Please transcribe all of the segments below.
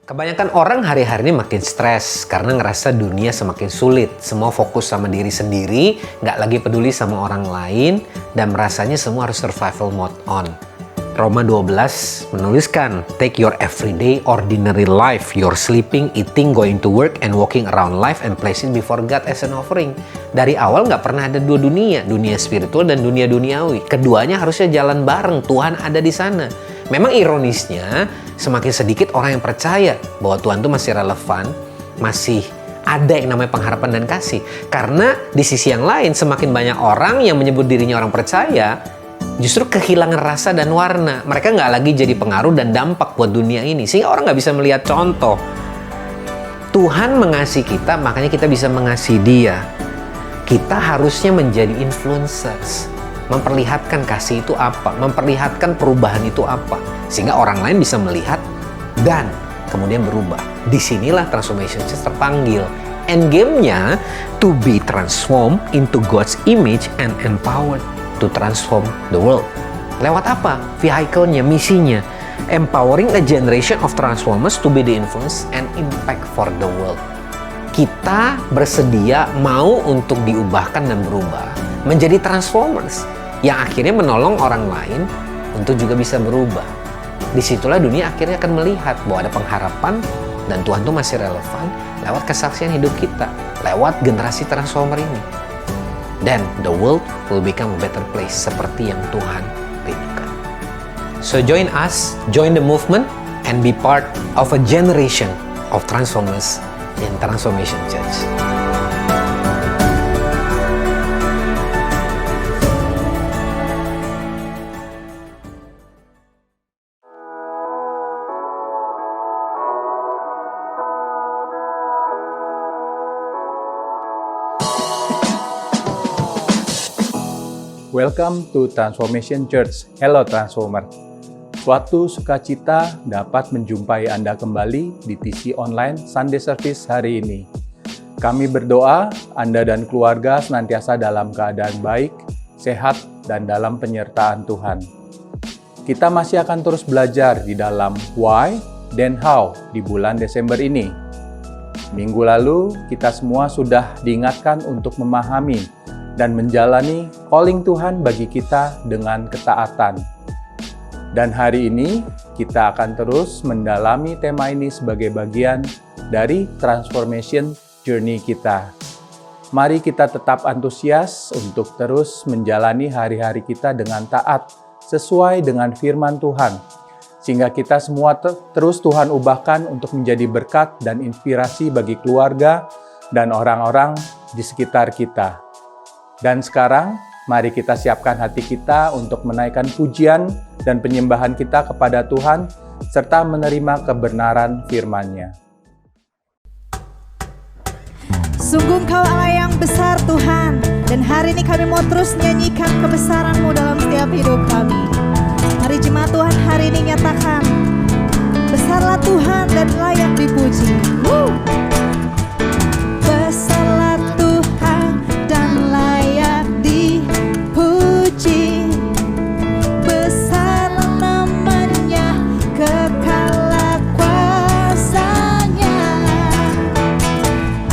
Kebanyakan orang hari-hari ini makin stres karena ngerasa dunia semakin sulit. Semua fokus sama diri sendiri, nggak lagi peduli sama orang lain, dan merasanya semua harus survival mode on. Roma 12 menuliskan, take your everyday ordinary life, your sleeping, eating, going to work, and walking around life and place it before God as an offering. Dari awal nggak pernah ada dua dunia, dunia spiritual dan dunia duniawi. Keduanya harusnya jalan bareng, Tuhan ada di sana. Memang ironisnya, semakin sedikit orang yang percaya bahwa Tuhan itu masih relevan, masih ada yang namanya pengharapan dan kasih. Karena di sisi yang lain, semakin banyak orang yang menyebut dirinya orang percaya, justru kehilangan rasa dan warna. Mereka nggak lagi jadi pengaruh dan dampak buat dunia ini. Sehingga orang nggak bisa melihat contoh. Tuhan mengasihi kita, makanya kita bisa mengasihi Dia. Kita harusnya menjadi influencers. Memperlihatkan kasih itu apa, memperlihatkan perubahan itu apa, sehingga orang lain bisa melihat dan kemudian berubah. Disinilah Transformation Church terpanggil. Endgame-nya to be transformed into God's image and empowered to transform the world. Lewat apa? Vehicle-nya, misinya. Empowering a generation of transformers to be the influence and impact for the world. Kita bersedia mau untuk diubahkan dan berubah menjadi transformers yang akhirnya menolong orang lain untuk juga bisa berubah. Disitulah dunia akhirnya akan melihat bahwa ada pengharapan dan Tuhan itu masih relevan lewat kesaksian hidup kita, lewat generasi transformer ini. Then the world will become a better place seperti yang Tuhan rindukan. So join us, join the movement, and be part of a generation of transformers in Transformation Church. Welcome to Transformation Church. Hello Transformer. Suatu sukacita dapat menjumpai Anda kembali di TC Online Sunday Service hari ini. Kami berdoa Anda dan keluarga senantiasa dalam keadaan baik, sehat, dan dalam penyertaan Tuhan. Kita masih akan terus belajar di dalam Why dan How di bulan Desember ini. Minggu lalu, kita semua sudah diingatkan untuk memahami dan menjalani calling Tuhan bagi kita dengan ketaatan. Dan hari ini, kita akan terus mendalami tema ini sebagai bagian dari transformation journey kita. Mari kita tetap antusias untuk terus menjalani hari-hari kita dengan taat sesuai dengan firman Tuhan. Sehingga kita semua terus Tuhan ubahkan untuk menjadi berkat dan inspirasi bagi keluarga dan orang-orang di sekitar kita. Dan sekarang, mari kita siapkan hati kita untuk menaikkan pujian dan penyembahan kita kepada Tuhan, serta menerima kebenaran firman-Nya. Sungguh Engkau Allah yang besar Tuhan, dan hari ini kami mau terus nyanyikan kebesaran-Mu dalam setiap hidup kami. Mari jemaat Tuhan hari ini nyatakan, besarlah Tuhan dan layak dipuji. Besarlah Tuhan dan layak dipuji. Besarlah namanya, kekal kuasanya.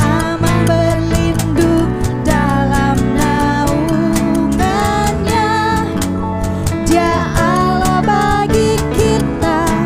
Aman berlindung dalam naungannya. Dia Allah bagi kita,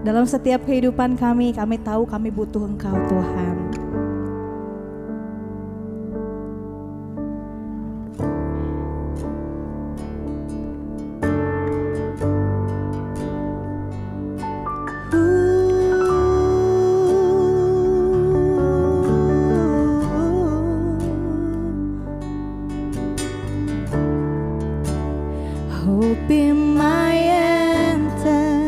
Dalam setiap kehidupan kami tahu kami butuh Engkau Tuhan. Hope in my anthem,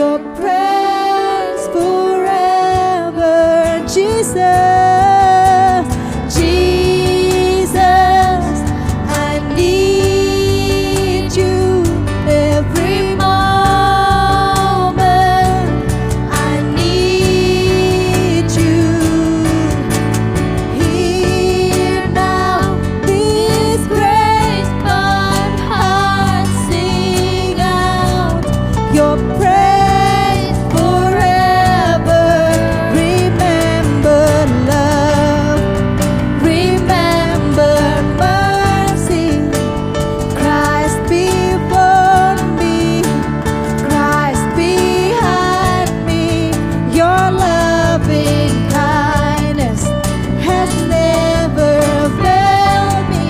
your praise forever, Jesus. Jesus, I need you every moment. I need you. Hear now this grace, my heart sing out your praise forever. Remember love, remember mercy. Christ before me, Christ behind me. Your loving kindness has never failed me.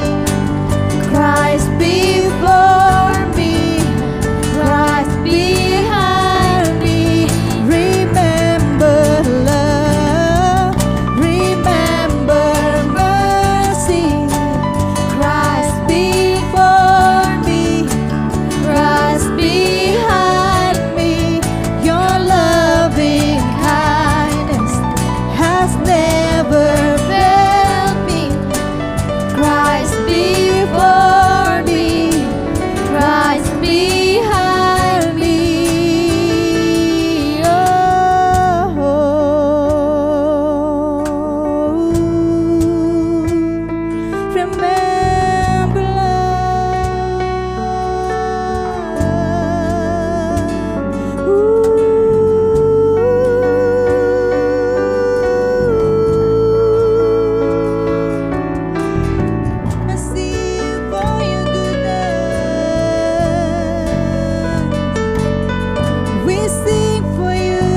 Christ before me, Christ behind me. Remember love, remember mercy. Christ before me, Christ behind me. Your loving kindness has never failed me. Christ before me, Christ behind me. Remember I sing for your goodness. We sing for you.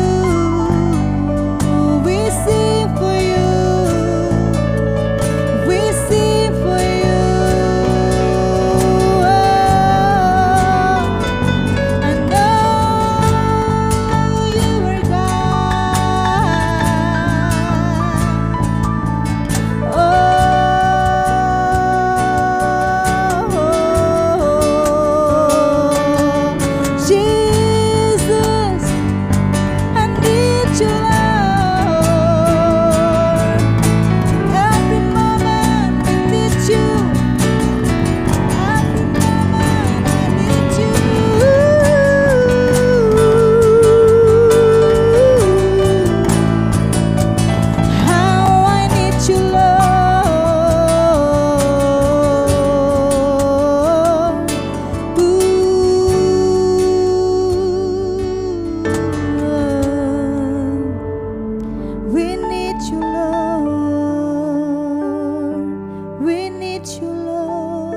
We sing for you. We sing for you. I know you are God. Jesus, I need you, Lord. Every moment I need you. Every moment I need you. How I need you, Lord. We need you, Lord. We need you, Lord.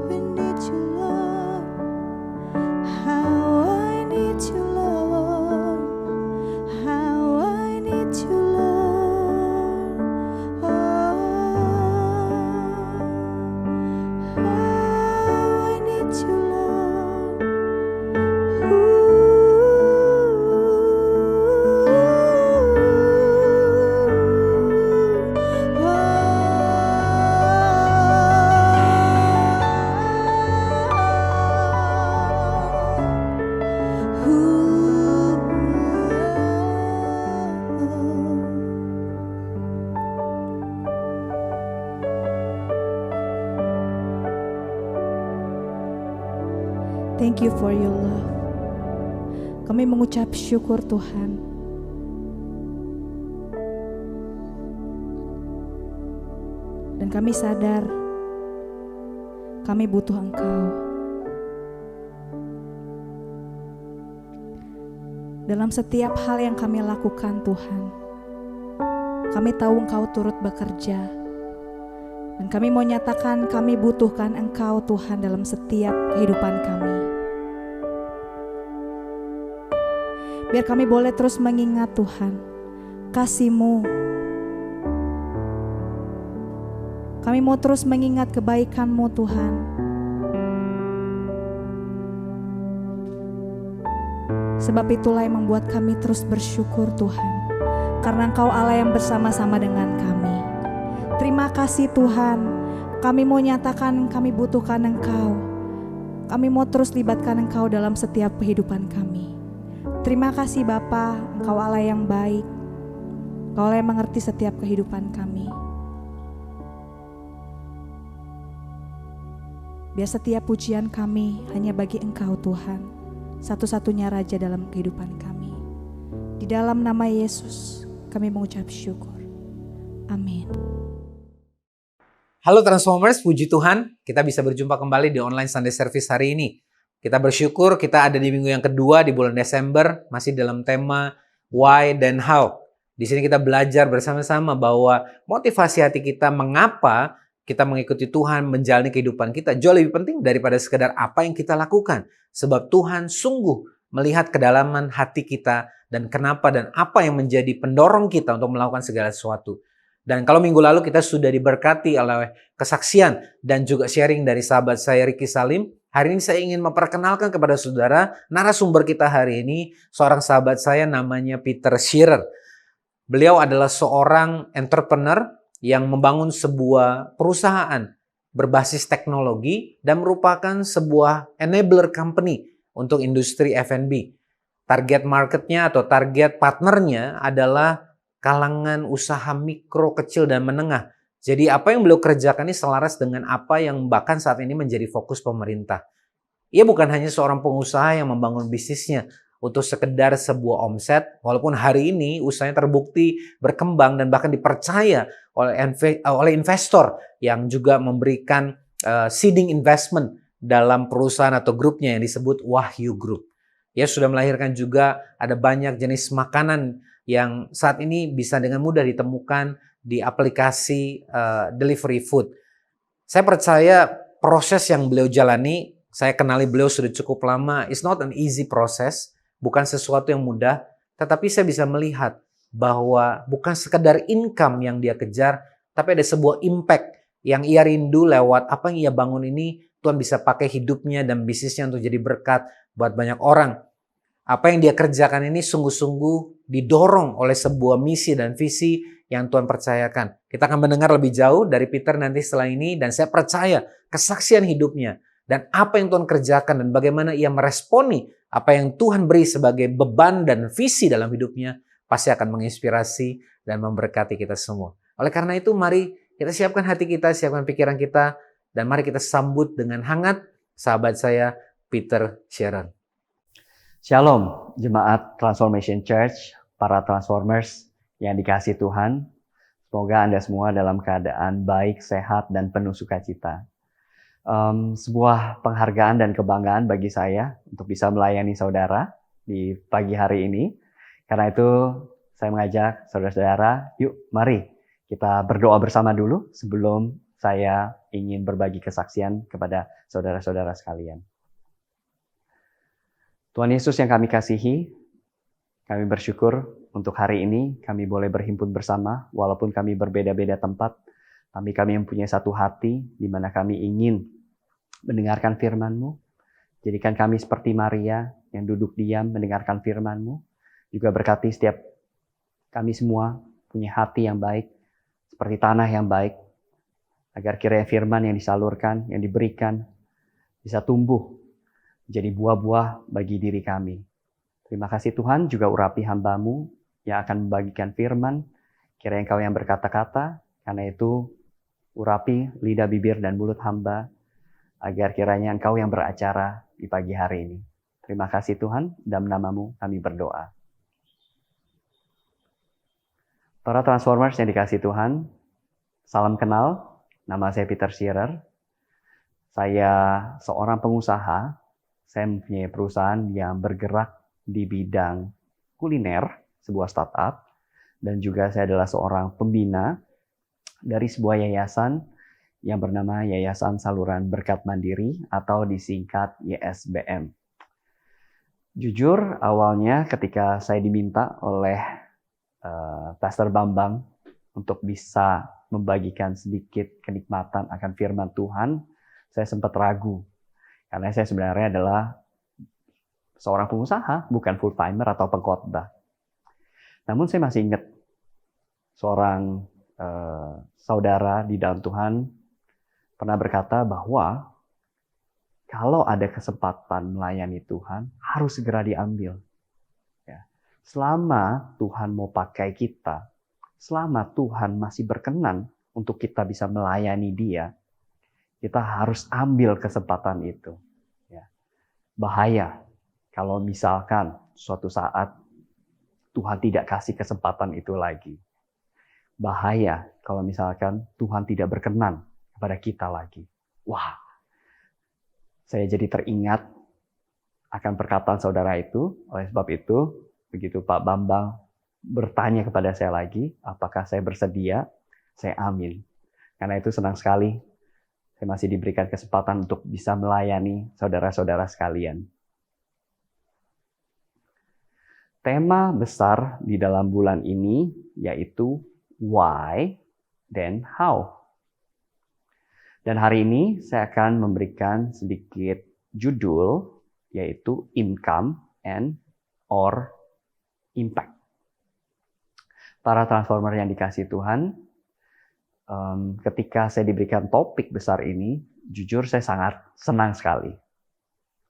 We need you, Lord. How I need you, Lord. How I need you, Lord. How I need you, Thank you for your love. Kami mengucap syukur Tuhan. Dan kami sadar kami butuh Engkau. Dalam setiap hal yang kami lakukan Tuhan, kami tahu Engkau turut bekerja. Dan kami mau nyatakan kami butuhkan Engkau Tuhan dalam setiap kehidupan kami. Biar kami boleh terus mengingat Tuhan, kasih-Mu. Kami mau terus mengingat kebaikan-Mu Tuhan. Sebab itulah yang membuat kami terus bersyukur Tuhan. Karena Engkau Allah yang bersama-sama dengan kami. Terima kasih Tuhan. Kami mau nyatakan kami butuhkan Engkau. Kami mau terus libatkan Engkau dalam setiap kehidupan kami. Terima kasih Bapa, Engkau Allah yang baik. Engkau Allah yang mengerti setiap kehidupan kami. Biar setiap pujian kami hanya bagi Engkau Tuhan, satu-satunya Raja dalam kehidupan kami. Di dalam nama Yesus kami mengucap syukur. Amin. Halo Transformers, puji Tuhan kita bisa berjumpa kembali di online Sunday Service hari ini. Kita bersyukur kita ada di minggu yang kedua di bulan Desember, masih dalam tema Why dan How. Di sini kita belajar bersama-sama bahwa motivasi hati kita mengapa kita mengikuti Tuhan, menjalani kehidupan kita jauh lebih penting daripada sekedar apa yang kita lakukan. Sebab Tuhan sungguh melihat kedalaman hati kita dan kenapa dan apa yang menjadi pendorong kita untuk melakukan segala sesuatu. Dan kalau minggu lalu kita sudah diberkati oleh kesaksian dan juga sharing dari sahabat saya Ricky Salim, hari ini saya ingin memperkenalkan kepada saudara narasumber kita hari ini, seorang sahabat saya namanya Peter Shearer. Beliau adalah seorang entrepreneur yang membangun sebuah perusahaan berbasis teknologi dan merupakan sebuah enabler company untuk industri F&B. Target marketnya atau target partnernya adalah kalangan usaha mikro, kecil, dan menengah. Jadi apa yang beliau kerjakan ini selaras dengan apa yang bahkan saat ini menjadi fokus pemerintah. Ia bukan hanya seorang pengusaha yang membangun bisnisnya untuk sekedar sebuah omset, walaupun hari ini usahanya terbukti berkembang dan bahkan dipercaya oleh investor yang juga memberikan seeding investment dalam perusahaan atau grupnya yang disebut Wahyu Group. Ya, sudah melahirkan juga ada banyak jenis makanan yang saat ini bisa dengan mudah ditemukan di aplikasi delivery food. Saya percaya proses yang beliau jalani, saya kenali beliau sudah cukup lama, it's not an easy process. Bukan sesuatu yang mudah, tetapi saya bisa melihat bahwa bukan sekedar income yang dia kejar, tapi ada sebuah impact yang ia rindu lewat apa yang ia bangun ini, Tuhan bisa pakai hidupnya dan bisnisnya untuk jadi berkat buat banyak orang. Apa yang dia kerjakan ini sungguh-sungguh didorong oleh sebuah misi dan visi yang Tuhan percayakan. Kita akan mendengar lebih jauh dari Peter nanti setelah ini, dan saya percaya kesaksian hidupnya dan apa yang Tuhan kerjakan dan bagaimana ia meresponi apa yang Tuhan beri sebagai beban dan visi dalam hidupnya pasti akan menginspirasi dan memberkati kita semua. Oleh karena itu, mari kita siapkan hati kita, siapkan pikiran kita, dan mari kita sambut dengan hangat sahabat saya, Peter Shearer. Shalom, Jemaat Transformation Church, para Transformers yang dikasihi Tuhan. Semoga Anda semua dalam keadaan baik, sehat, dan penuh sukacita. Sebuah penghargaan dan kebanggaan bagi saya untuk bisa melayani saudara di pagi hari ini. Karena itu saya mengajak saudara-saudara, yuk mari kita berdoa bersama dulu sebelum saya ingin berbagi kesaksian kepada saudara-saudara sekalian. Tuhan Yesus yang kami kasihi, kami bersyukur untuk hari ini kami boleh berhimpun bersama walaupun kami berbeda-beda tempat. Tapi kami mempunyai satu hati di mana kami ingin mendengarkan firman-Mu. Jadikan kami seperti Maria yang duduk diam mendengarkan firman-Mu. Juga berkati setiap kami semua punya hati yang baik, seperti tanah yang baik, agar kiranya firman yang disalurkan, yang diberikan, bisa tumbuh menjadi buah-buah bagi diri kami. Terima kasih Tuhan, juga urapi hamba-Mu yang akan membagikan firman. Kiranya Engkau yang berkata-kata, karena itu urapi lidah, bibir, dan mulut hamba, agar kiranya Engkau yang beracara di pagi hari ini. Terima kasih Tuhan, dalam nama-Mu kami berdoa. Para Transformers yang dikasihi Tuhan, salam kenal, nama saya Peter Shearer. Saya seorang pengusaha, saya mempunyai perusahaan yang bergerak di bidang kuliner, sebuah startup, dan juga saya adalah seorang pembina dari sebuah yayasan yang bernama Yayasan Saluran Berkat Mandiri atau disingkat YSBM. Jujur, awalnya ketika saya diminta oleh Pastor Bambang untuk bisa membagikan sedikit kenikmatan akan firman Tuhan, saya sempat ragu. Karena saya sebenarnya adalah seorang pengusaha, bukan full-timer atau pengkhotbah. Namun saya masih ingat seorang saudara di dalam Tuhan pernah berkata bahwa kalau ada kesempatan melayani Tuhan, harus segera diambil. Ya. Selama Tuhan mau pakai kita, selama Tuhan masih berkenan untuk kita bisa melayani Dia, kita harus ambil kesempatan itu. Ya. Bahaya kalau misalkan suatu saat Tuhan tidak kasih kesempatan itu lagi. Bahaya kalau misalkan Tuhan tidak berkenan kepada kita lagi. Wah, saya jadi teringat akan perkataan saudara itu. Oleh sebab itu, begitu Pak Bambang bertanya kepada saya lagi, apakah saya bersedia, saya amin. Karena itu senang sekali saya masih diberikan kesempatan untuk bisa melayani saudara-saudara sekalian. Tema besar di dalam bulan ini yaitu why, then how. Dan hari ini saya akan memberikan sedikit judul yaitu income and or impact. Para transformer yang dikasihi Tuhan, ketika saya diberikan topik besar ini, jujur saya sangat senang sekali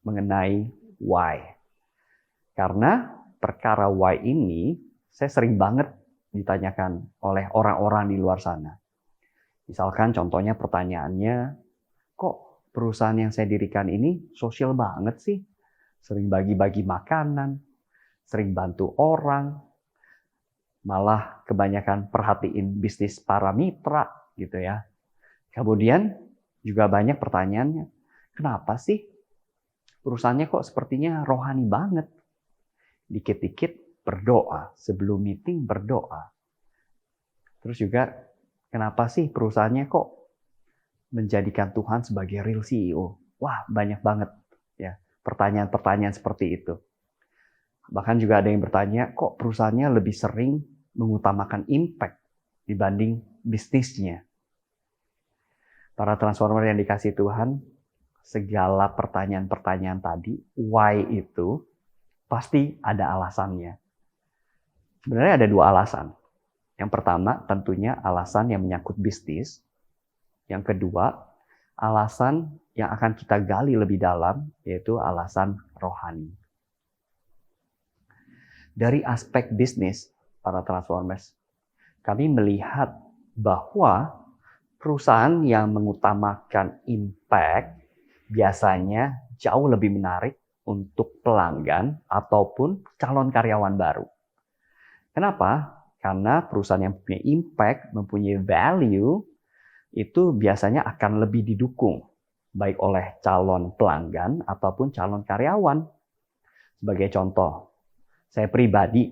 mengenai why. Karena perkara why ini saya sering banget ditanyakan oleh orang-orang di luar sana. Misalkan contohnya pertanyaannya, kok perusahaan yang saya dirikan ini sosial banget sih? Sering bagi-bagi makanan, sering bantu orang, malah kebanyakan perhatiin bisnis para mitra gitu ya. Kemudian juga banyak pertanyaannya, kenapa sih perusahaannya kok sepertinya rohani banget? Dikit-dikit berdoa, sebelum meeting berdoa. Terus juga, kenapa sih perusahaannya kok menjadikan Tuhan sebagai real CEO? Wah, banyak banget ya pertanyaan-pertanyaan seperti itu. Bahkan juga ada yang bertanya, kok perusahaannya lebih sering mengutamakan impact dibanding bisnisnya? Para transformer yang dikasihi Tuhan, segala pertanyaan-pertanyaan tadi, why itu, pasti ada alasannya. Sebenarnya ada dua alasan. Yang pertama tentunya alasan yang menyangkut bisnis. Yang kedua, alasan yang akan kita gali lebih dalam, yaitu alasan rohani. Dari aspek bisnis, para transformers, kami melihat bahwa perusahaan yang mengutamakan impact biasanya jauh lebih menarik untuk pelanggan ataupun calon karyawan baru. Kenapa? Karena perusahaan yang punya impact, mempunyai value, itu biasanya akan lebih didukung, baik oleh calon pelanggan ataupun calon karyawan. Sebagai contoh, saya pribadi,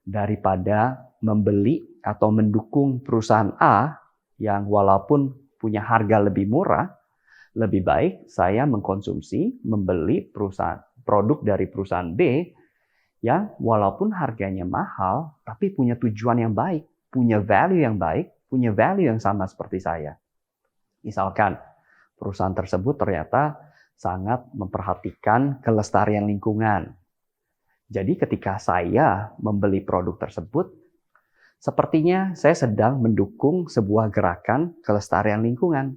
daripada membeli atau mendukung perusahaan A yang walaupun punya harga lebih murah, lebih baik saya mengkonsumsi, membeli produk dari perusahaan B yang walaupun harganya mahal, tapi punya tujuan yang baik, punya value yang baik, punya value yang sama seperti saya. Misalkan, perusahaan tersebut ternyata sangat memperhatikan kelestarian lingkungan. Jadi ketika saya membeli produk tersebut, sepertinya saya sedang mendukung sebuah gerakan kelestarian lingkungan.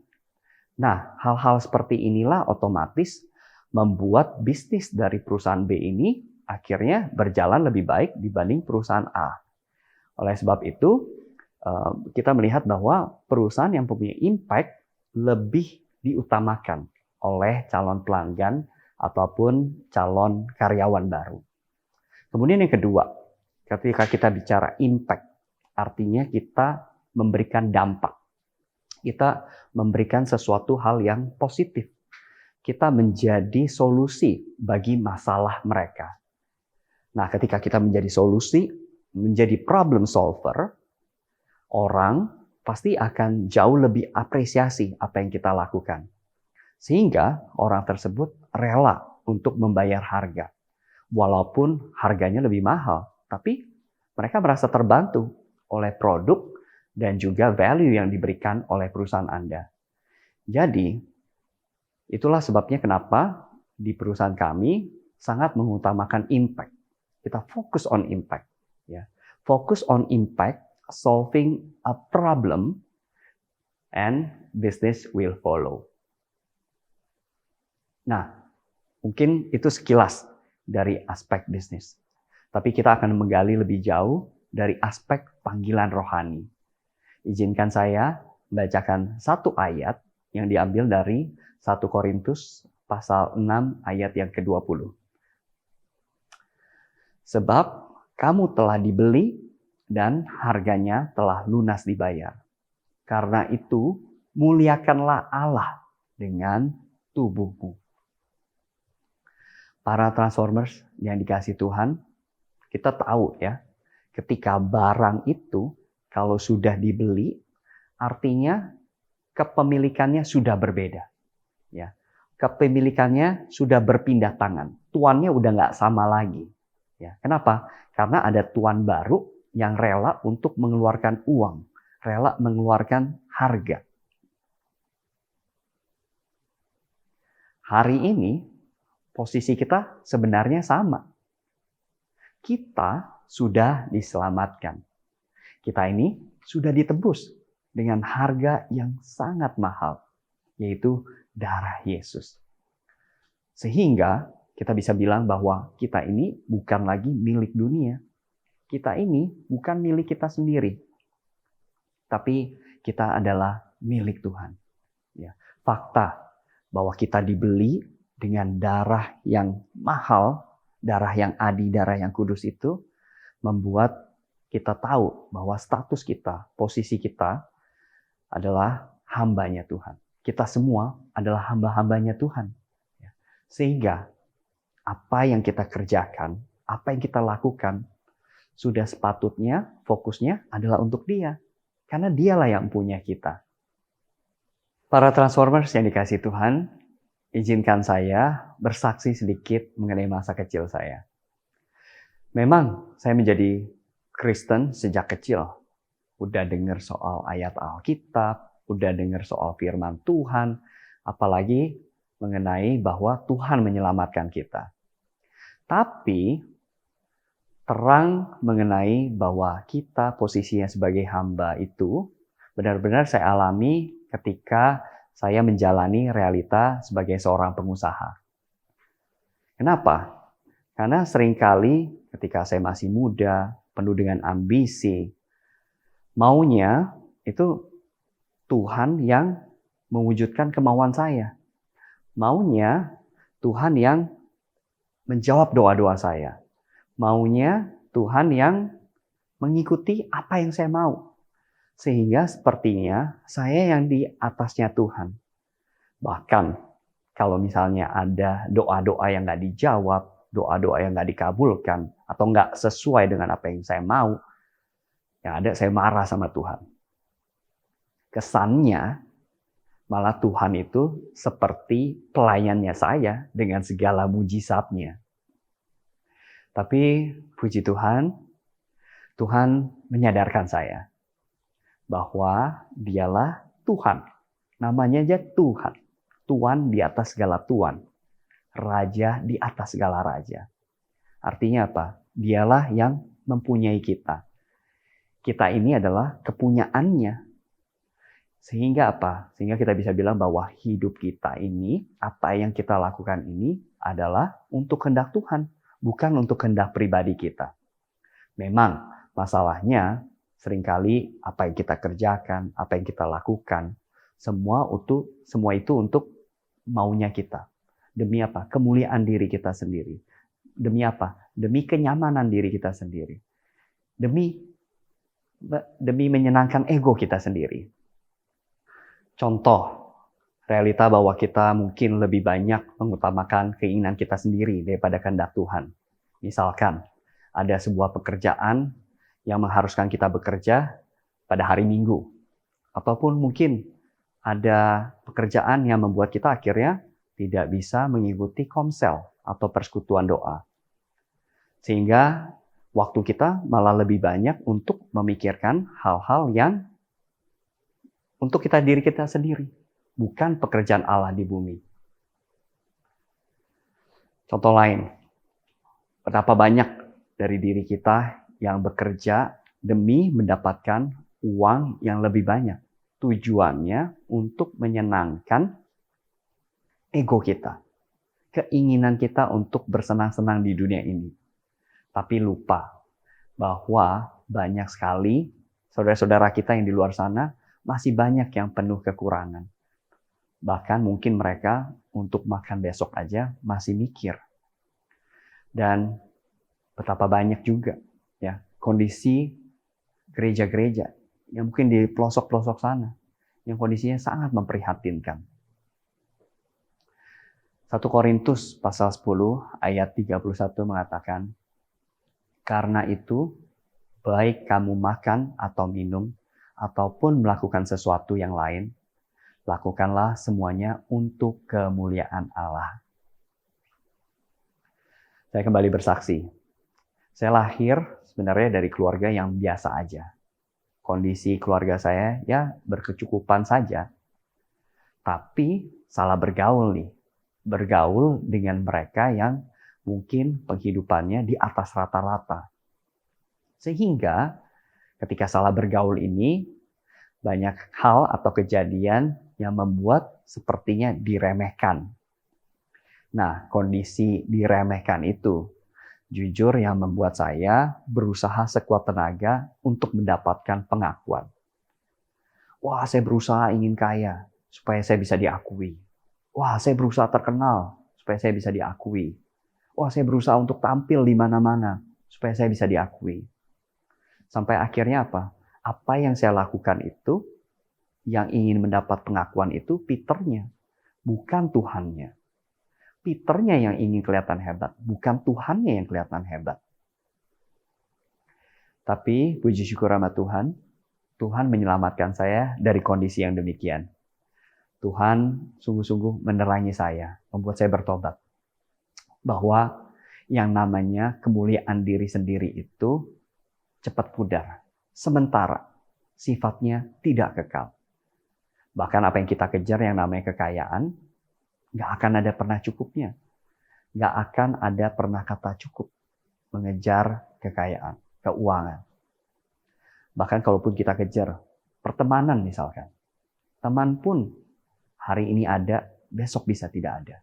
Nah, hal-hal seperti inilah otomatis membuat bisnis dari perusahaan B ini akhirnya berjalan lebih baik dibanding perusahaan A. Oleh sebab itu, kita melihat bahwa perusahaan yang mempunyai impact lebih diutamakan oleh calon pelanggan ataupun calon karyawan baru. Kemudian yang kedua, ketika kita bicara impact, artinya kita memberikan dampak. Kita memberikan sesuatu hal yang positif. Kita menjadi solusi bagi masalah mereka. Nah, ketika kita menjadi solusi, menjadi problem solver, orang pasti akan jauh lebih apresiasi apa yang kita lakukan. Sehingga orang tersebut rela untuk membayar harga. Walaupun harganya lebih mahal, tapi mereka merasa terbantu oleh produk dan juga value yang diberikan oleh perusahaan Anda. Jadi, itulah sebabnya kenapa di perusahaan kami sangat mengutamakan impact. Kita fokus on impact. Ya. Fokus on impact, solving a problem, and business will follow. Nah, mungkin itu sekilas dari aspek bisnis. Tapi kita akan menggali lebih jauh dari aspek panggilan rohani. Izinkan saya membacakan satu ayat yang diambil dari 1 Korintus pasal 6 ayat yang ke-20. Sebab kamu telah dibeli dan harganya telah lunas dibayar. Karena itu, muliakanlah Allah dengan tubuhmu. Para Transformers yang dikasih Tuhan, kita tahu ya, ketika barang itu kalau sudah dibeli, artinya kepemilikannya sudah berbeda. Ya, kepemilikannya sudah berpindah tangan. Tuannya udah nggak sama lagi. Ya, kenapa? Karena ada tuan baru yang rela untuk mengeluarkan uang, rela mengeluarkan harga. Hari ini, posisi kita sebenarnya sama. Kita sudah diselamatkan. Kita ini sudah ditebus dengan harga yang sangat mahal, yaitu darah Yesus. Sehingga kita bisa bilang bahwa kita ini bukan lagi milik dunia. Kita ini bukan milik kita sendiri. Tapi kita adalah milik Tuhan. Ya, fakta bahwa kita dibeli dengan darah yang mahal, darah yang adi, darah yang kudus itu membuat kita tahu bahwa status kita, posisi kita adalah hambanya Tuhan. Kita semua adalah hamba-hambanya Tuhan. Sehingga apa yang kita kerjakan, apa yang kita lakukan, sudah sepatutnya fokusnya adalah untuk Dia. Karena Dialah yang punya kita. Para Transformers yang dikasihi Tuhan, izinkan saya bersaksi sedikit mengenai masa kecil saya. Memang saya menjadi Kristen sejak kecil. Udah dengar soal ayat Alkitab, udah dengar soal firman Tuhan, apalagi mengenai bahwa Tuhan menyelamatkan kita. Tapi terang mengenai bahwa kita posisinya sebagai hamba itu benar-benar saya alami ketika saya menjalani realita sebagai seorang pengusaha. Kenapa? Karena seringkali ketika saya masih muda, penuh dengan ambisi, maunya itu Tuhan yang mewujudkan kemauan saya. Maunya Tuhan yang menjawab doa-doa saya. Maunya Tuhan yang mengikuti apa yang saya mau. Sehingga sepertinya saya yang di atasnya Tuhan. Bahkan kalau misalnya ada doa-doa yang nggak dijawab, doa-doa yang nggak dikabulkan, atau nggak sesuai dengan apa yang saya mau, yang ada saya marah sama Tuhan. Kesannya malah Tuhan itu seperti pelayannya saya dengan segala mujizatnya. Tapi puji Tuhan, Tuhan menyadarkan saya bahwa Dialah Tuhan. Namanya aja Tuhan. Tuan di atas segala tuan. Raja di atas segala raja. Artinya apa? Dialah yang mempunyai kita. Kita ini adalah kepunyaannya. Sehingga apa? Sehingga kita bisa bilang bahwa hidup kita ini, apa yang kita lakukan ini adalah untuk kehendak Tuhan, bukan untuk kehendak pribadi kita. Memang masalahnya seringkali apa yang kita kerjakan, apa yang kita lakukan, semua itu untuk maunya kita. Demi apa? Kemuliaan diri kita sendiri. Demi apa? Demi kenyamanan diri kita sendiri. Demi menyenangkan ego kita sendiri. Contoh, realita bahwa kita mungkin lebih banyak mengutamakan keinginan kita sendiri daripada kehendak Tuhan. Misalkan, ada sebuah pekerjaan yang mengharuskan kita bekerja pada hari Minggu. Ataupun mungkin ada pekerjaan yang membuat kita akhirnya tidak bisa mengikuti komsel atau persekutuan doa. Sehingga waktu kita malah lebih banyak untuk memikirkan hal-hal yang untuk diri kita sendiri, bukan pekerjaan Allah di bumi. Contoh lain, Betapa banyak dari diri kita yang bekerja demi mendapatkan uang yang lebih banyak. Tujuannya untuk menyenangkan ego kita. Keinginan kita untuk bersenang-senang di dunia ini. Tapi lupa bahwa banyak sekali saudara-saudara kita yang di luar sana masih banyak yang penuh kekurangan. Bahkan mungkin mereka untuk makan besok aja masih mikir. Dan betapa banyak juga ya kondisi gereja-gereja yang mungkin di pelosok-pelosok sana yang kondisinya sangat memprihatinkan. 1 Korintus pasal 10 ayat 31 mengatakan, "Karena itu, baik kamu makan atau minum, ataupun melakukan sesuatu yang lain, lakukanlah semuanya untuk kemuliaan Allah." Saya kembali bersaksi. Saya lahir sebenarnya dari keluarga yang biasa aja. Kondisi keluarga saya ya berkecukupan saja. Tapi salah bergaul nih. Bergaul dengan mereka yang mungkin penghidupannya di atas rata-rata. Sehingga ketika salah bergaul ini, banyak hal atau kejadian yang membuat sepertinya diremehkan. Nah, kondisi diremehkan itu jujur yang membuat saya berusaha sekuat tenaga untuk mendapatkan pengakuan. Wah, saya berusaha ingin kaya supaya saya bisa diakui. Wah, saya berusaha terkenal supaya saya bisa diakui. Wah, saya berusaha untuk tampil di mana-mana supaya saya bisa diakui. Sampai akhirnya apa? Apa yang saya lakukan itu, yang ingin mendapat pengakuan itu Peternya, bukan Tuhannya. Peternya yang ingin kelihatan hebat, bukan Tuhannya yang kelihatan hebat. Tapi puji syukur sama Tuhan, Tuhan menyelamatkan saya dari kondisi yang demikian. Tuhan sungguh-sungguh menerangi saya, membuat saya bertobat. Bahwa yang namanya kemuliaan diri sendiri itu cepat pudar. Sementara sifatnya tidak kekal. Bahkan apa yang kita kejar yang namanya kekayaan, nggak akan ada pernah cukupnya. Nggak akan ada pernah kata cukup mengejar kekayaan, keuangan. Bahkan kalaupun kita kejar pertemanan misalkan. Teman pun hari ini ada, besok bisa tidak ada.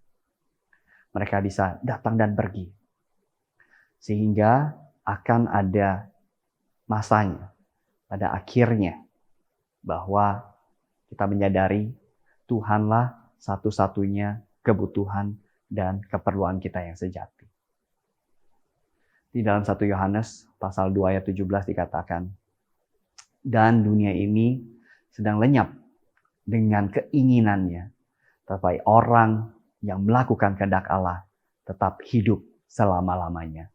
Mereka bisa datang dan pergi. Sehingga akan ada masanya, pada akhirnya, bahwa kita menyadari Tuhanlah satu-satunya kebutuhan dan keperluan kita yang sejati. Di dalam 1 Yohanes pasal 2 ayat 17 dikatakan, "Dan dunia ini sedang lenyap dengan keinginannya, tetapi orang yang melakukan kehendak Allah tetap hidup selama-lamanya."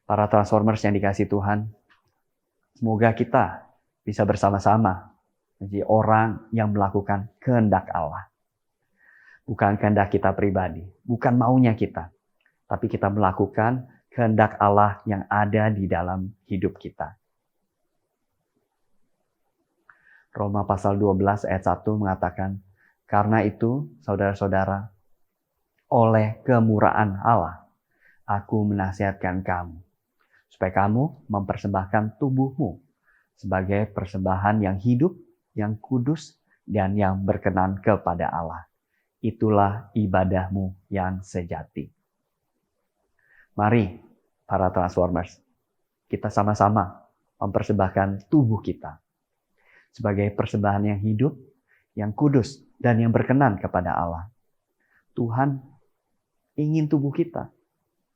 Para transformers yang dikasihi Tuhan, semoga kita bisa bersama-sama menjadi orang yang melakukan kehendak Allah. Bukan kehendak kita pribadi, bukan maunya kita, tapi kita melakukan kehendak Allah yang ada di dalam hidup kita. Roma pasal 12 ayat 1 mengatakan, "Karena itu, saudara-saudara, oleh kemurahan Allah, aku menasihatkan kamu, supaya kamu mempersembahkan tubuhmu sebagai persembahan yang hidup, yang kudus, dan yang berkenan kepada Allah. Itulah ibadahmu yang sejati." Mari, para transformers, kita sama-sama mempersembahkan tubuh kita sebagai persembahan yang hidup, yang kudus, dan yang berkenan kepada Allah. Tuhan ingin tubuh kita.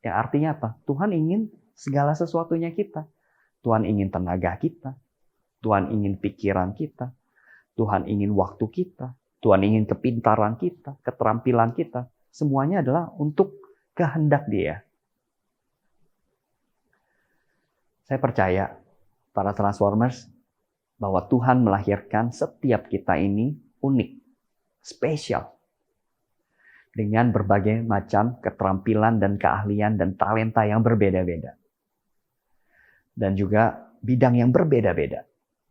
Yang artinya apa? Tuhan ingin segala sesuatunya kita. Tuhan ingin tenaga kita. Tuhan ingin pikiran kita. Tuhan ingin waktu kita, Tuhan ingin kepintaran kita, keterampilan kita. Semuanya adalah untuk kehendak Dia. Saya percaya, para transformers, bahwa Tuhan melahirkan setiap kita ini unik, spesial. Dengan berbagai macam keterampilan dan keahlian dan talenta yang berbeda-beda. Dan juga bidang yang berbeda-beda.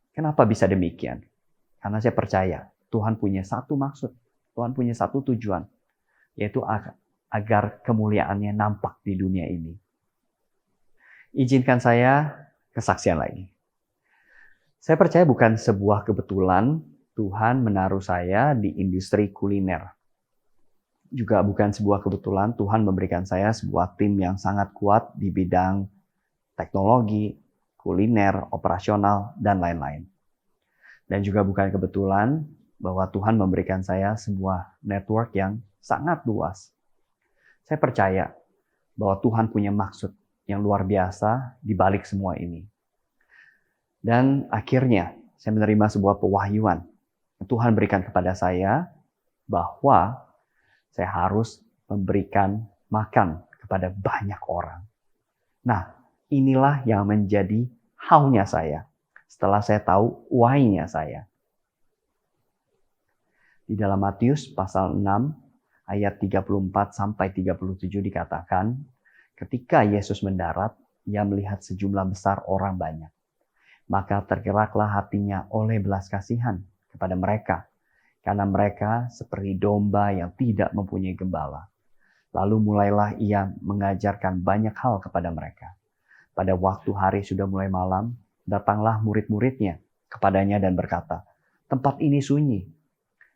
Kenapa bisa demikian? Karena saya percaya Tuhan punya satu maksud, Tuhan punya satu tujuan, yaitu agar kemuliaannya nampak di dunia ini. Izinkan saya kesaksian lagi. Saya percaya bukan sebuah kebetulan Tuhan menaruh saya di industri kuliner. Juga bukan sebuah kebetulan Tuhan memberikan saya sebuah tim yang sangat kuat di bidang teknologi, kuliner, operasional, dan lain-lain. Dan juga bukan kebetulan bahwa Tuhan memberikan saya sebuah network yang sangat luas. Saya percaya bahwa Tuhan punya maksud yang luar biasa di balik semua ini. Dan akhirnya saya menerima sebuah pewahyuan yang Tuhan berikan kepada saya bahwa saya harus memberikan makan kepada banyak orang. Nah, inilah yang menjadi how-nya saya setelah saya tahu why-nya saya. Di dalam Matius pasal 6 ayat 34 sampai 37 dikatakan, ketika Yesus mendarat, ia melihat sejumlah besar orang banyak. Maka tergeraklah hatinya oleh belas kasihan kepada mereka, karena mereka seperti domba yang tidak mempunyai gembala. Lalu mulailah ia mengajarkan banyak hal kepada mereka. Pada waktu hari sudah mulai malam, datanglah murid-muridnya kepadanya dan berkata, tempat ini sunyi,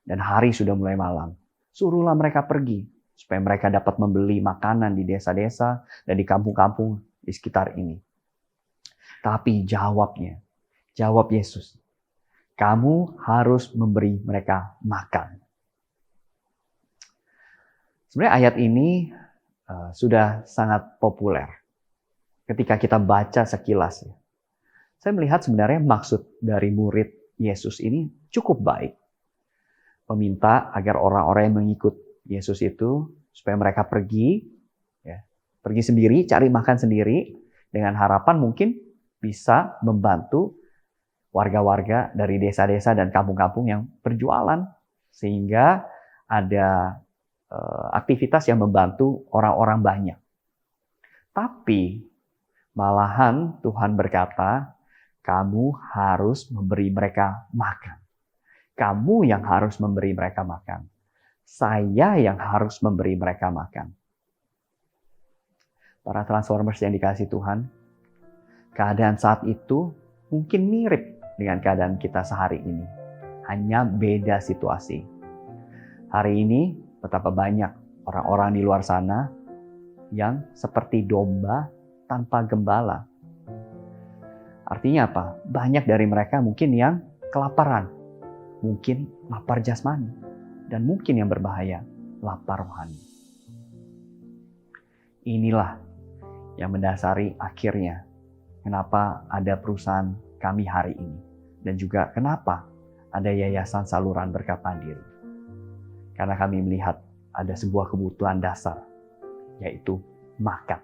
dan hari sudah mulai malam. Suruhlah mereka pergi, supaya mereka dapat membeli makanan di desa-desa dan di kampung-kampung di sekitar ini. Tapi jawab Yesus, kamu harus memberi mereka makan. Sebenarnya ayat ini sudah sangat populer. Ketika kita baca sekilas, saya melihat sebenarnya maksud dari murid Yesus ini cukup baik. Meminta agar orang-orang yang mengikut Yesus itu supaya mereka pergi sendiri, cari makan sendiri, dengan harapan mungkin bisa membantu warga-warga dari desa-desa dan kampung-kampung yang berjualan, sehingga ada aktivitas yang membantu orang-orang banyak. Tapi malahan Tuhan berkata, kamu harus memberi mereka makan. Kamu yang harus memberi mereka makan. Saya yang harus memberi mereka makan. Para transformers yang dikasihi Tuhan, keadaan saat itu mungkin mirip dengan keadaan kita sehari ini. Hanya beda situasi. Hari ini betapa banyak orang-orang di luar sana yang seperti domba tanpa gembala. Artinya apa? Banyak dari mereka mungkin yang kelaparan. Mungkin lapar jasmani, dan mungkin yang berbahaya, lapar rohani. Inilah yang mendasari akhirnya kenapa ada perusahaan kami hari ini, dan juga kenapa ada yayasan saluran berkat mandiri. Karena kami melihat ada sebuah kebutuhan dasar, yaitu makan.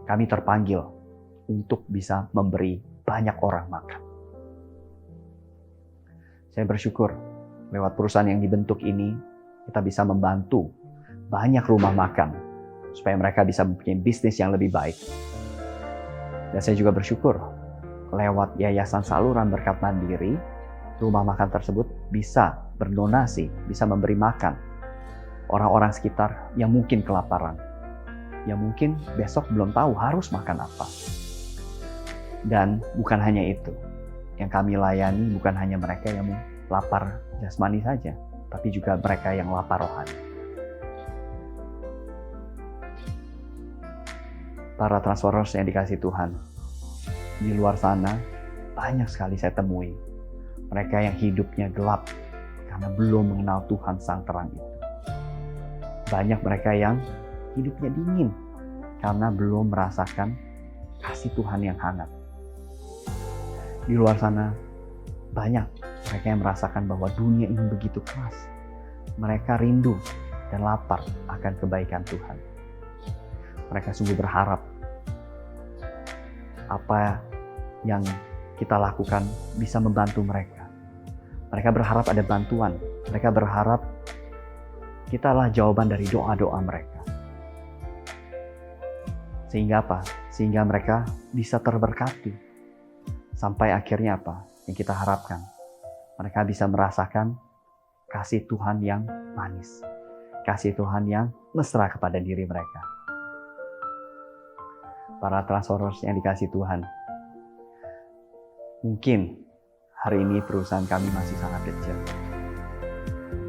Kami terpanggil untuk bisa memberi banyak orang makan. Saya bersyukur lewat perusahaan yang dibentuk ini, kita bisa membantu banyak rumah makan supaya mereka bisa mempunyai bisnis yang lebih baik. Dan saya juga bersyukur lewat Yayasan Saluran Berkat Mandiri, rumah makan tersebut bisa berdonasi, bisa memberi makan orang-orang sekitar yang mungkin kelaparan, yang mungkin besok belum tahu harus makan apa. Dan bukan hanya itu, yang kami layani bukan hanya mereka yang lapar jasmani saja, tapi juga mereka yang lapar rohani. Para transformers yang dikasihi Tuhan, di luar sana banyak sekali saya temui mereka yang hidupnya gelap karena belum mengenal Tuhan Sang Terang itu. Banyak mereka yang hidupnya dingin karena belum merasakan kasih Tuhan yang hangat. Di luar sana banyak mereka yang merasakan bahwa dunia ini begitu keras. Mereka rindu dan lapar akan kebaikan Tuhan. Mereka sungguh berharap apa yang kita lakukan bisa membantu mereka. Mereka berharap ada bantuan. Mereka berharap kitalah jawaban dari doa-doa mereka. Sehingga apa? Sehingga mereka bisa terberkati. Sampai akhirnya apa? Yang kita harapkan. Mereka bisa merasakan kasih Tuhan yang manis. kasih Tuhan yang mesra kepada diri mereka. Para Transformers yang dikasih Tuhan, mungkin hari ini perusahaan kami masih sangat kecil.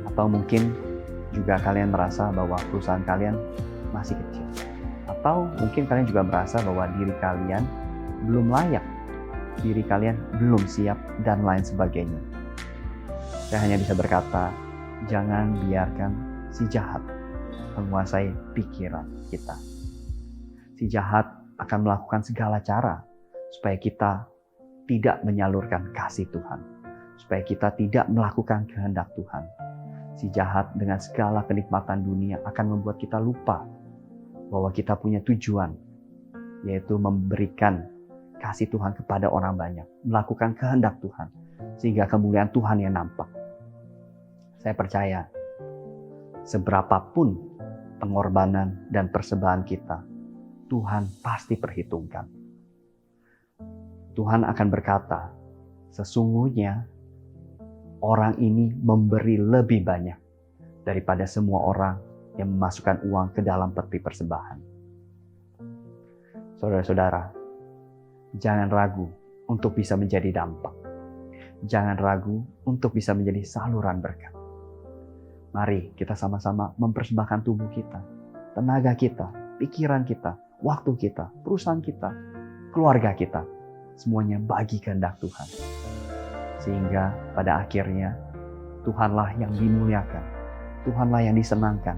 Atau mungkin juga kalian merasa bahwa perusahaan kalian masih kecil. Atau mungkin kalian juga merasa bahwa diri kalian belum layak, diri kalian belum siap, dan lain sebagainya. Saya hanya bisa berkata, jangan biarkan si jahat menguasai pikiran kita. Si jahat akan melakukan segala cara supaya kita tidak menyalurkan kasih Tuhan, supaya kita tidak melakukan kehendak Tuhan. Si jahat dengan segala kenikmatan dunia akan membuat kita lupa bahwa kita punya tujuan, yaitu memberikan kasih Tuhan kepada orang banyak, melakukan kehendak Tuhan, sehingga kemuliaan Tuhan yang nampak. Saya percaya, seberapapun pengorbanan dan persembahan kita, Tuhan pasti perhitungkan. Tuhan akan berkata, sesungguhnya orang ini memberi lebih banyak daripada semua orang yang memasukkan uang ke dalam peti persembahan. Saudara-saudara, jangan ragu untuk bisa menjadi dampak. Jangan ragu untuk bisa menjadi saluran berkat. Mari kita sama-sama mempersembahkan tubuh kita, tenaga kita, pikiran kita, waktu kita, perusahaan kita, keluarga kita, semuanya bagi kehendak Tuhan. Sehingga pada akhirnya Tuhanlah yang dimuliakan, Tuhanlah yang disenangkan,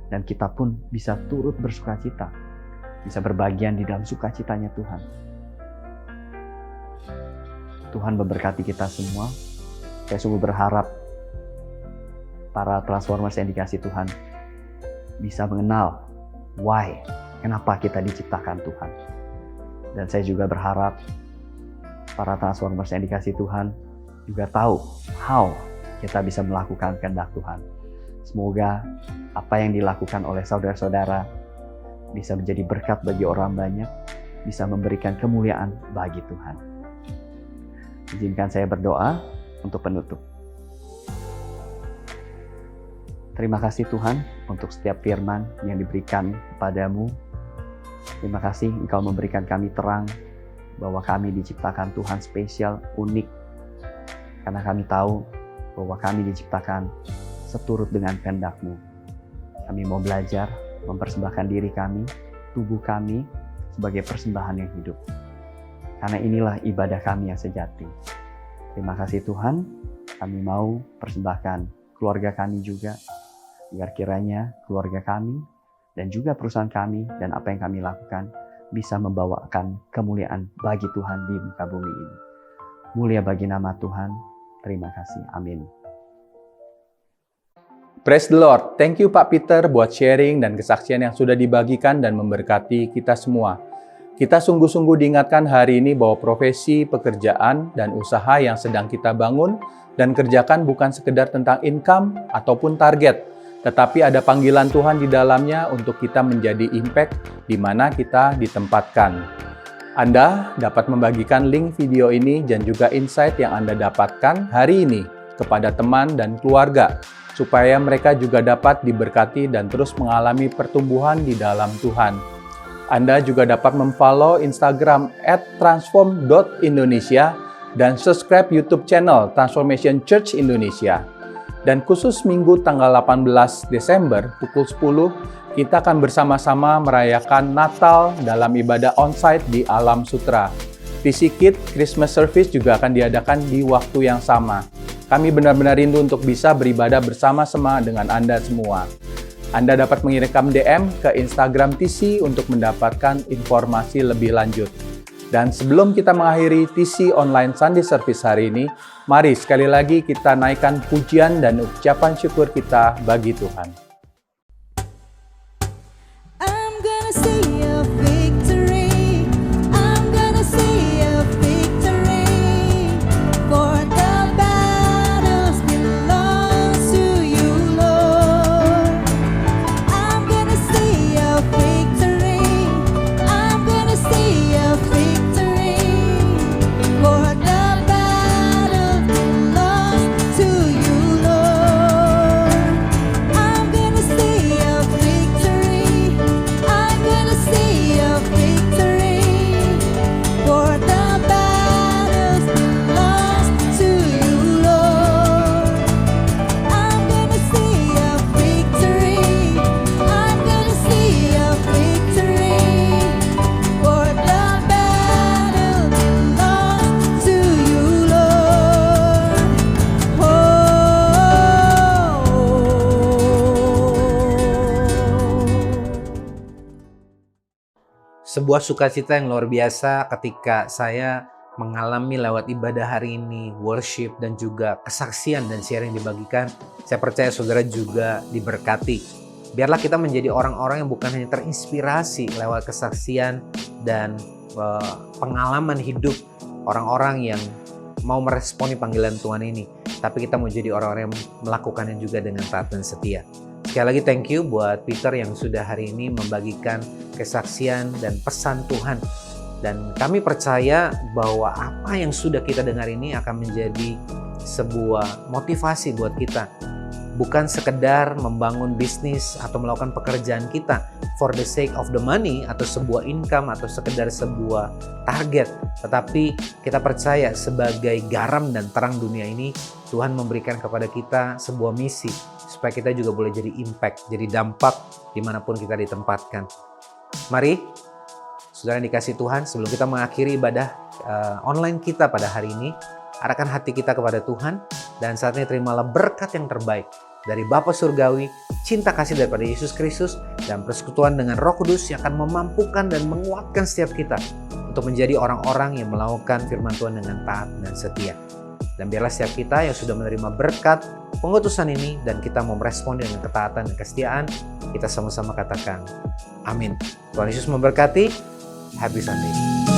dan kita pun bisa turut bersukacita, bisa berbagian di dalam sukacitanya Tuhan. Tuhan memberkati kita semua. Saya sungguh berharap para Transformers yang dikasih Tuhan bisa mengenal why, kenapa kita diciptakan Tuhan. Dan saya juga berharap para Transformers yang dikasih Tuhan juga tahu how kita bisa melakukan kehendak Tuhan. Semoga apa yang dilakukan oleh saudara-saudara bisa menjadi berkat bagi orang banyak, bisa memberikan kemuliaan bagi Tuhan. Izinkan saya berdoa untuk penutup. Terima kasih Tuhan untuk setiap firman yang diberikan kepadamu. Terima kasih Engkau memberikan kami terang bahwa kami diciptakan Tuhan spesial, unik. Karena kami tahu bahwa kami diciptakan seturut dengan kehendak-Mu. Kami mau belajar mempersembahkan diri kami, tubuh kami sebagai persembahan yang hidup. Karena inilah ibadah kami yang sejati. Terima kasih Tuhan, kami mau persembahkan keluarga kami juga, biar kiranya keluarga kami dan juga perusahaan kami dan apa yang kami lakukan bisa membawakan kemuliaan bagi Tuhan di muka bumi ini. Mulia bagi nama Tuhan. Terima kasih. Amin. Praise the Lord. Thank you Pak Peter buat sharing dan kesaksian yang sudah dibagikan dan memberkati kita semua. Kita sungguh-sungguh diingatkan hari ini bahwa profesi, pekerjaan, dan usaha yang sedang kita bangun dan kerjakan bukan sekedar tentang income ataupun target, tetapi ada panggilan Tuhan di dalamnya untuk kita menjadi impact di mana kita ditempatkan. Anda dapat membagikan link video ini dan juga insight yang Anda dapatkan hari ini kepada teman dan keluarga, supaya mereka juga dapat diberkati dan terus mengalami pertumbuhan di dalam Tuhan. Anda juga dapat memfollow Instagram @transform.indonesia dan subscribe YouTube channel Transformation Church Indonesia. Dan khusus Minggu tanggal 18 Desember pukul 10, kita akan bersama-sama merayakan Natal dalam ibadah onsite di Alam Sutra. TC Kid Christmas Service juga akan diadakan di waktu yang sama. Kami benar-benar rindu untuk bisa beribadah bersama-sama dengan Anda semua. Anda dapat mengirimkan DM ke Instagram TC untuk mendapatkan informasi lebih lanjut. Dan sebelum kita mengakhiri TC Online Sunday Service hari ini, mari sekali lagi kita naikkan pujian dan ucapan syukur kita bagi Tuhan. I'm gonna see a victory. I'm gonna see a victory. For the battles belongs to you, Lord. I'm gonna see a victory. I'm gonna see a victory. For the battle belongs to you, Lord. I'm gonna see sebuah sukacita yang luar biasa ketika saya mengalami lewat ibadah hari ini, worship dan juga kesaksian dan sharing dibagikan. Saya percaya saudara juga diberkati. Biarlah kita menjadi orang-orang yang bukan hanya terinspirasi lewat kesaksian dan pengalaman hidup orang-orang yang mau meresponi panggilan Tuhan ini, tapi kita mau jadi orang-orang yang melakukannya juga dengan taat dan setia. Sekali lagi thank you buat Peter yang sudah hari ini membagikan kesaksian dan pesan Tuhan. Dan kami percaya bahwa apa yang sudah kita dengar ini akan menjadi sebuah motivasi buat kita. Bukan sekedar membangun bisnis atau melakukan pekerjaan kita for the sake of the money atau sebuah income atau sekedar sebuah target. Tetapi kita percaya sebagai garam dan terang dunia ini, Tuhan memberikan kepada kita sebuah misi supaya kita juga boleh jadi impact, jadi dampak dimanapun kita ditempatkan. Mari, saudara yang dikasih Tuhan, sebelum kita mengakhiri ibadah online kita pada hari ini, arahkan hati kita kepada Tuhan dan saatnya terimalah berkat yang terbaik dari Bapa Surgawi, cinta kasih daripada Yesus Kristus, dan persekutuan dengan Roh Kudus yang akan memampukan dan menguatkan setiap kita untuk menjadi orang-orang yang melakukan firman Tuhan dengan taat dan setia. Dan biarlah setiap kita yang sudah menerima berkat pengutusan ini dan kita mau merespon dengan ketaatan dan kesetiaan, kita sama-sama katakan amin. Tuhan Yesus memberkati. Happy Sunday.